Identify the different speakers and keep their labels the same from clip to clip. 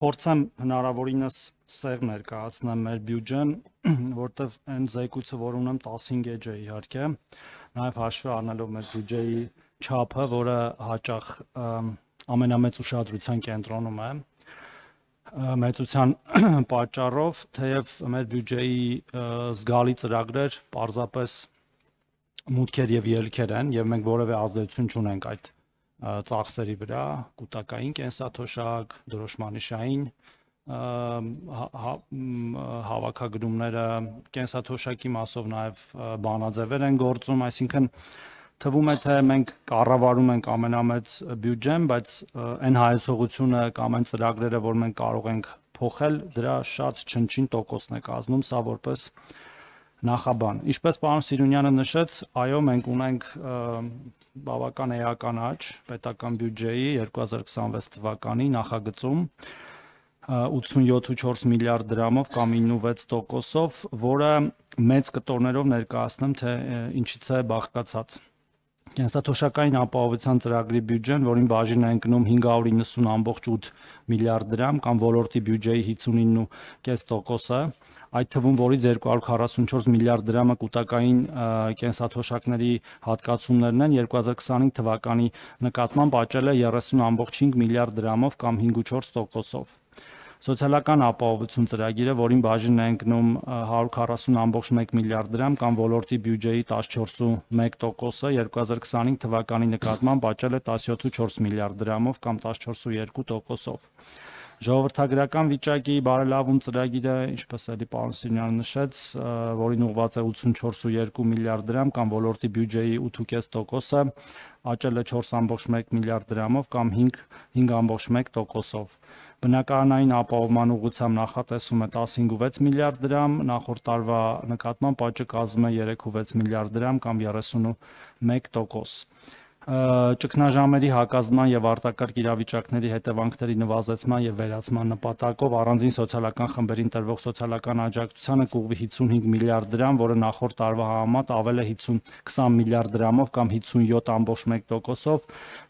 Speaker 1: Փորձեմ հնարավորինս սեր ներկայացնեմ մեր բյուջեն, որտեվ այն զեկույցը, որ ունեմ 15 էջ է իհարկե, նաև հաշվի առնելով մեր բյուջեի չափը, որը հաճախ ամենամեծ ուշադրության կենտրոնում է, մեծության պատճառով, թեև մեր բյուջեի զգալի ծրագրեր պարզապես մուտքեր եւ ելքեր են, եւ մենք որևէ ազդեցություն չունենք այդ ծախսերի վրա, կൂട്ടակային կենսաթոշակ, դրոշմանիշային հավաքագրումները, կենսաթոշակի մասով նաև բանաձևեր են գործում, այսինքն թվում է թե մենք կառավարում ենք ամենամեծ բյուջեն, բայց այն հայեցողությունը կամ այն ծրագրերը, որ մենք կարող ենք փոխել, դրա շատ չնչին տոկոսն է կազմում, սա որպես նախաբան։ Ինչպես պարոն Սիրունյանը նշեց, այո, մենք ունենք բավական էական աճ պետական բյուջեի 2026 թվականի նախագծում 87.4 միլիարդ դրամով կամ 96%-ով, որը մեծ կտորներով ներկայացնեմ, թե ինչից է բաղկացած։ Կենսաթոշակային ապահովության ծրագրի բյուջեն, որին բաժին է ընկնում 590.8 միլիարդ դրամ կամ ոլորտի բյուջեի 59.5%-ը, այդ թվում որից 244 միլիարդ դրամը կൂട്ടակային կենսաթոշակների հատկացումներն են, 2025 թվականի նկատմամբ աճել է 30.5 միլիարդ դրամով կամ 5.4%-ով։ Սոցիալական ապահովություն ծրագիրը, որին բաժին է ընկնում 140.1 միլիարդ դրամ կամ ոլորտի բյուջեի 14.1%-ը, 2025 թվականի նկատմամբ աճել է 17.4 միլիարդ դրամով կամ 14.2%-ով։ Ժողովրդագրական վիճակի բարելավում ծրագիրը, ինչպես էլի պարոն Սիրունյանը նշեց, որին ուղղված է 84.2 միլիարդ դրամ կամ ոլորտի բյուջեի 8.5%-ը, աճել է 4.1 միլիարդ դրամով կամ 5.1%-ով։ Բնակարանային ապահովման ուղղությամբ նախատեսում է 15.6 միլիարդ դրամ, նախորդ տարվա նկատմամբ աճը կազմում է 3.6 միլիարդ դրամ կամ 31%։ Ճգնաժամերի հակազդման եւ արտակարգ իրավիճակների հետևանքների նվազեցման եւ վերացման նպատակով առանձին սոցիալական խմբերին տրվող սոցիալական աջակցությանը կուղղվի 55 միլիարդ դրամ, որը նախորդ տարվա համեմատ ավել է 20 միլիարդ դրամով կամ 57.1%-ով։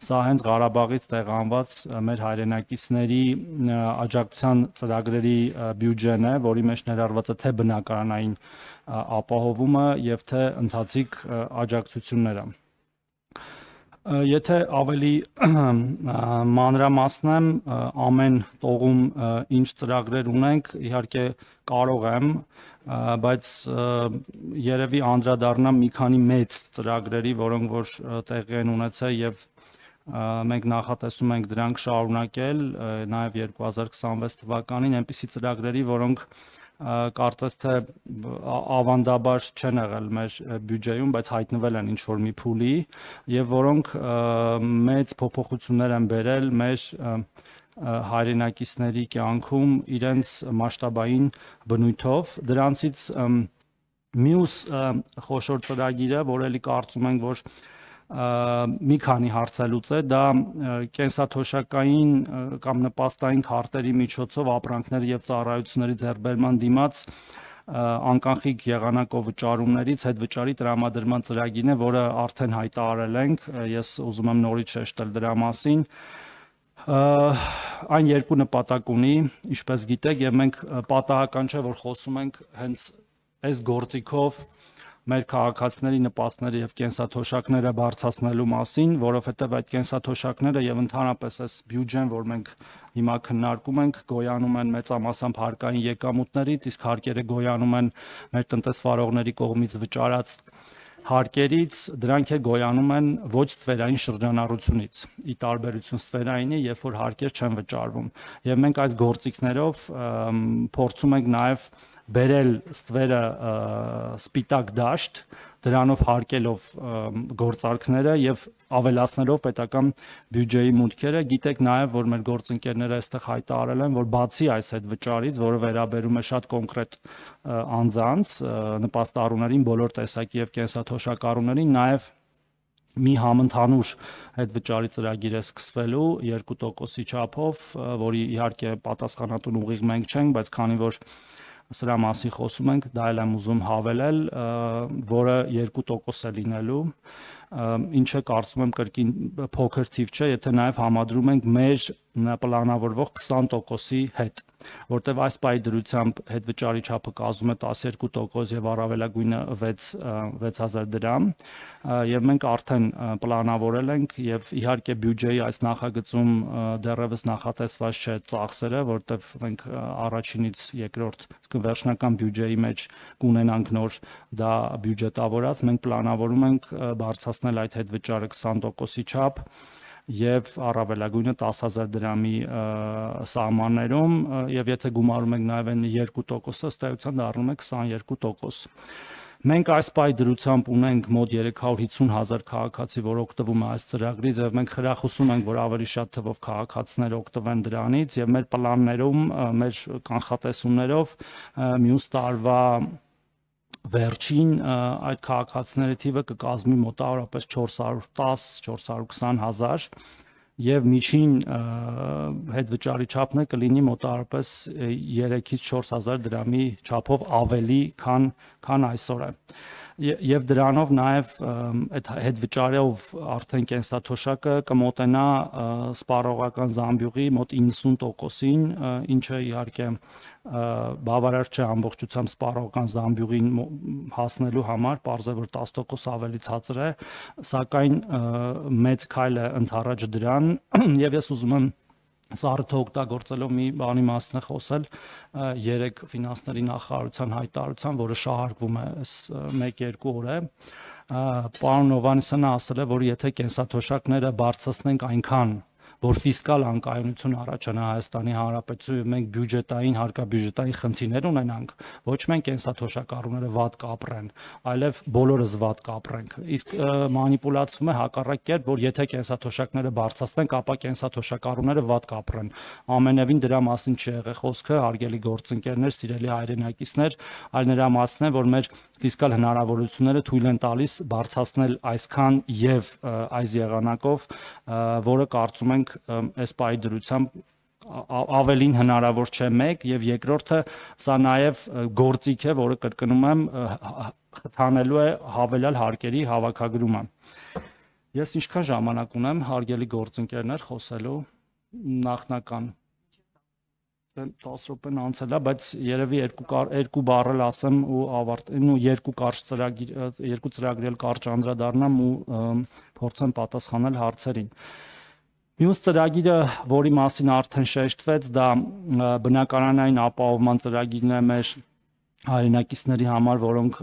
Speaker 1: Սա հենց Ղարաբաղից տեղանված մեր հայրենակիցների աջակցության ծրագրերի բյուջեն է, որի մեջ ներառված է թե բնակարանային ապահովումը եւ թե ընթացիկ աջակցությունները։ Եթե ավելի մանրամասնեմ ամեն տողում ինչ ծրագրեր ունենք, իհարկե կարող եմ, բայց երևի անդրադառնամ մի քանի մեծ ծրագրերի, որոնք որ տեղի են ունեցել եւ մենք նախատեսում ենք դրանք շարունակել նաեւ 2026 թվականին, այնպիսի ծրագրերի, որոնք կարծես թե ավանդաբար չեն եղել մեր բյուջեում, բայց հայտնվել են ինչ-որ մի փուլի եւ որոնք մեծ փոփոխություններ են բերել մեր հայրենակիցների կյանքում իրենց մասշտաբային բնույթով։ Դրանցից մյուս խոշոր ծրագիրը, որ էլի կարծում ենք, որ մի քանի հարցելուց է, դա կենսաթոշակային կամ նպաստային քարտերի միջոցով ապրանքների եւ ծառայությունների ձեռքբերման դիմաց անկանխիկ եղանակով վճարումներից հետվճարի տրամադրման ծրագիրն է, որը արդեն հայտարարել ենք, ես ուզում եմ նորից շեշտել դրա մասին։ Այն երկու նպատակ ունի, ինչպես գիտեք, եւ մենք պատահական չէ, որ խոսում ենք հենց այս գործիքով մեր քաղաքացիների նպաստները եւ կենսաթոշակները բարձրացնելու մասին, որովհետեւ այդ կենսաթոշակները եւ ընդհանրապես այս բյուջեն, որ մենք հիմա քննարկում ենք, գոյանում են մեծամասամբ հարկային եկամուտներից, իսկ հարկերը գոյանում են մեր տնտեսվարողների կողմից վճարած հարկերից, դրանք գոյանում են ոչ ստվերային շրջանառությունից, ի տարբերություն ստվերայինի, երբ որ հարկեր չեն վճարվում։ Եվ մենք այս գործիքներով փորձում ենք նաեւ բերել ստվերը սպիտակ դաշտ, դրանով հարկելով գործարքները եւ ավելացնելով պետական բյուջեի մուտքերը։ Գիտեք նաեւ, որ մեր գործընկերները այստեղ հայտարարել են, որ բացի այս հետ վճարից, որը վերաբերում է շատ կոնկրետ անձանց, նպաստառուներին, բոլոր տեսակի եւ կենսաթոշակառուներին, նաեւ մի համընդհանուր այդ վճարի ծրագիր է սկսվելու 2%-ի չափով, որի իհարկե պատասխանատուն ուղիղ մենք չենք, բայց քանի որ սրա մասին խոսում ենք, դա էլ եմ ուզում հավելել, որը 2% է լինելու ինչը կարծում եմ կրկին փոքր թիվ չէ, եթե նաև համադրում ենք մեր պլանավորվող 20%-ի հետ, որտեղ այս պայի դրությամբ հետվճարի չափը կազմում է 12% եւ առավելագույնը 6000 դրամ, եւ մենք արդեն պլանավորել ենք եւ իհարկե բյուջեի այս նախագծում դեռևս նախատեսված չէ ծախսերը, որտեղ մենք առաջինից երկրորդ վերջնական բյուջեի մեջ կունենանք նոր դա բյուջետավորած, մենք պլանավորում ենք բարձրացնել այդ հետվճարը 20%-ի չափ եւ առավելագույնը 10000 դրամի սահմաններում եւ եթե գումարում ենք նաեւ այն 2%-ը, ըստ էության դառնում է 22%։ Մենք այս պայի դրությամբ ունենք մոտ 350,000 քաղաքացի, որ օգտվում է այս ծրագրից եւ մենք խրախուսում ենք, որ ավելի շատ թվով քաղաքացիներ օգտվեն դրանից եւ մեր պլաններում, մեր կանխատեսումներով մյուս տարվա վերջին այդ քաղաքացիների թիվը կկազմի մոտավորապես 410-420,000 եւ միջին հետվճարի չափն կլինի մոտավորապես 3-ից 4000 դրամի չափով ավելի, քան այսօր է։ Եվ դրանով նաև այդ հետվճարով արդեն կենսաթոշակը կմոտենա սպառողական զամբյուղի մոտ 90%-ին, ինչը իհարկե բավարար չէ ամբողջությամբ սպառողական զամբյուղին հասնելու համար, պարզ է որ 10% ավելի ցածր է, սակայն մեծ քայլ է ընդառաջ դրան, եւ ես ուզում եմ Սարթը օգտագործելով մի բանի մասին է խոսել երեք ֆինանսների նախարարության հայտարարության, որը շահարկվում է այս 1-2 օր է, պարոն Հովհաննիսյանը ասել է, որ եթե կենսաթոշակները բարձրացնենք այնքան, որ ֆիսկալ անկայունություն առաջանա Հայաստանի Հանրապետությունում, մենք բյուջետային, հարկաբյուջետային խնդիրներ ունենանք, ոչ մենք կենսաթոշակառուները վատ կապրեն, այլև բոլորս վատ կապրենք։ Իսկ մանիպուլացվում է հակառակ կերպ, որ եթե կենսաթոշակները բարձրացնենք, ապա կենսաթոշակառուները վատ կապրեն։ Ամենևին դրա մասին չի եղել խոսքը, հարգելի գործընկերներ, սիրելի հայրենակիցներ, այլ նրա մասին է, որ մեր ֆիսկալ հնարավորությունները թույլ են տալիս բարձրացնել այսքան եւ այս եղանակով, որը կարծում ենք այս պայի դրությամբ ավելին հնարավոր չէ մեկ եւ երկրորդը սա նաեւ գործիք է, որը կրկնում եմ խթանելու է հավելյալ հարկերի հավաքագրումը։ Ես ինչքան ժամանակ ունեմ, հարգելի գործընկերներ, խոսելու նախնական 10 րոպեն անցել է, բայց երևի երկու բառ ասեմ ու ավարտեմ ու երկու ծրագրի կարճ անդրադառնամ ու փորձեմ պատասխանել հարցերին։ Մյուս ծրագիրը, որի մասին արդեն շեշտվեց, դա բնակարանային ապահովման ծրագիրն է մեր հայրենակիցների համար, որոնք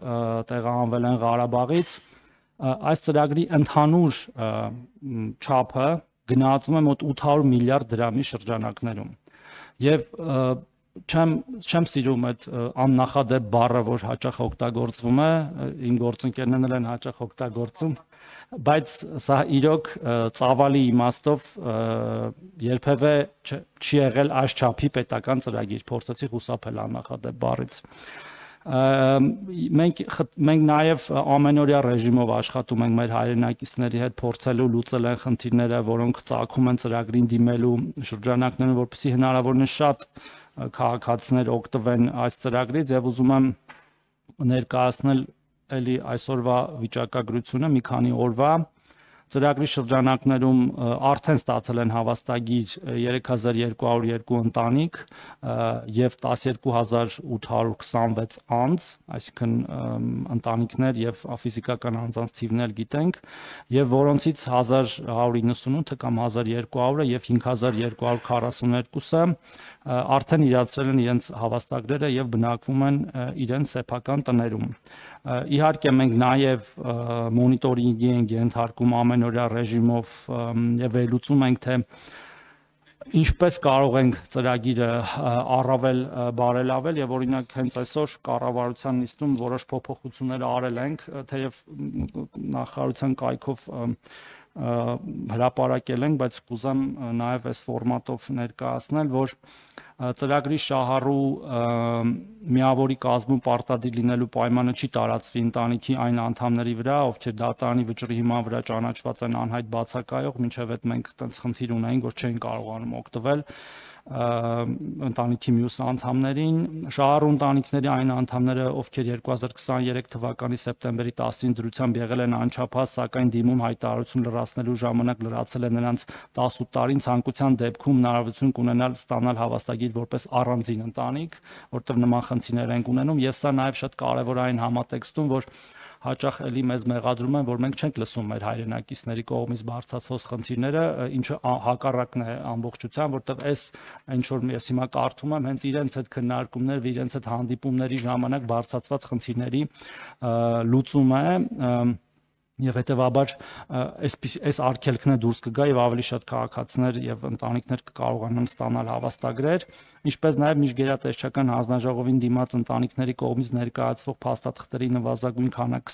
Speaker 1: տեղահանվել են Ղարաբաղից։ Այս ծրագրի ընդհանուր չափը գնահատվում է մոտ 800 միլիարդ դրամի շրջանակներում։ Եվ չեմ սիրում այդ աննախադեպ բառը, որ հաճախ օգտագործվում է, իմ գործընկերներն են հաճախ օգտագործում, բայց սա իրոք ծավալի իմաստով երբևէ չի եղել այս չափի պետական ծրագիր, փորձեցի խուսափել աննախադեպ բառից։ Մենք նաև ամենօրյա ռեժիմով աշխատում ենք մեր հայրենակիցների հետ, փորձելու լուծել են խնդիրները, որոնք ծագում են ծրագրին դիմելու շրջանակներում, որպեսզի հնարավորինս շատ քաղաքացիներ օգտվեն այս ծրագրից եւ ուզում եմ ներկայացնել էլի այսօրվա վիճակագրությունը մի քանի օրվա ծրագրի շրջանակներում արդեն ստացել են հավաստագիր 3202 ընտանիք եւ 12826 անձ, այսինքն ընտանիքներ եւ ֆիզիկական անձանց թիվն էլ գիտենք, եւ որոնցից 1198-ը կամ 1200-ը եւ 5242-ը արդեն իրացրել են իրենց հավաստագրերը եւ բնակվում են իրենց սեփական տներում։ Իհարկե մենք նաև մոնիտորինգի ենք ենթարկում ամենօրյա ռեժիմով եւ վերլուծում ենք թե ինչպես կարող ենք ծրագիրը առավել բարելավել եւ օրինակ հենց այսօր կառավարության նիստում որոշ փոփոխություններ արել ենք, թեև նախարարության կայքով հրապարակել ենք, բայց կուզեմ նաև այս ֆորմատով ներկայացնել, որ ծրագրի շահառու միավորի կազմում պարտադիր լինելու պայմանը չի տարածվի ընտանիքի այն անդամների վրա, ովքեր դատարանի վճռի հիման վրա ճանաչված են անհայտ բացակայող, մինչև այդ մենք այդպես խնդիր ունենք, որ չեն կարողանում օգտվել։ ընտանիքի մյուս անդամներին, շահառու ընտանիքների այն անդամները, ովքեր 2023 թվականի սեպտեմբերի 10-ին դրությամբ եղել են անչափահաս, սակայն դիմում հայտարարություն լրացնելու ժամանակ լրացել է նրանց 18 տարին, ցանկության դեպքում հնարավորություն կունենալ ստանալ հավաստագիր որպես առանձին ընտանիք, որտեղ նման խնդիրներ են ունենում, եւ սա նաեւ շատ կարեւոր է այն համատեքստում, որ հաճախ էլի մեզ մեղադրում են, որ մենք չենք լսում մեր հայրենակիցների կողմից բարձրացած խնդիրները, ինչը հակառակն է ամբողջության, որտեղ այս ինչ որ ես հիմա կարդում եմ, հենց իրենց այդ քննարկումներ, իրենց այդ հանդիպումների ժամանակ բարձրացված խնդիրների լուծում է, եւ հետեւաբար այս արգելքն է դուրս կգա եւ ավելի շատ քաղաքացիներ եւ ընտանիքներ կկարողանան ստանալ հավաստագրեր, ինչպես նաեւ միջգերատեսչական հանձնաժողովին դիմաց ընտանիքների կողմից ներկայացվող փաստաթղթերի նվազագույն քանակը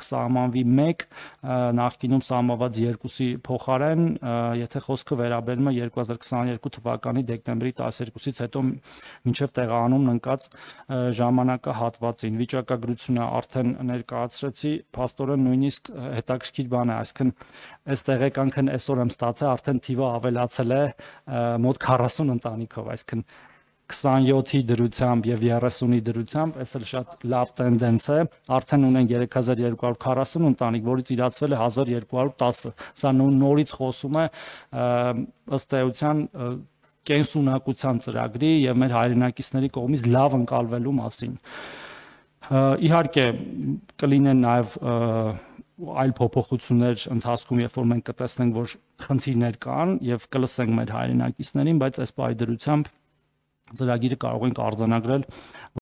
Speaker 1: սահմանվի 1, նախկինում սահմանված 2-ի փոխարեն, եթե խոսքը վերաբերում է 2022 թվականի դեկտեմբերի 12-ից հետո մինչև տեղահանում ընկած ժամանակահատվածին։ Վիճակագրությունը արդեն ներկայացրեցի, փաստորեն նույնիսկ հետաքրքիր բան է, այսինքն այս տեղեկանքն այսօր եմ ստացել, արդեն թիվը ավելացել է մոտ 40 ընտանիքով, այսինքն 27-ի դրությամբ եւ 30-ի դրությամբ, այս էլ շատ լավ տենդենս է, արդեն ունեն 3240 ընտանիք, որից իրացվել է 1210, սա նորից խոսում է ըստ էության կենսունակության ծրագրի եւ մեր հայրենակիցների կողմից լավ ընկալվելու մասին։ Իհարկե կլինեն նաեւ այլ փոփոխություններ ընթացքում, երբ որ մենք կտեսնենք, որ խնդիրներ կան եւ կլսենք մեր հայրենակիցներին, բայց այս պայդրությամբ ծրագիրը կարող ենք արձանագրել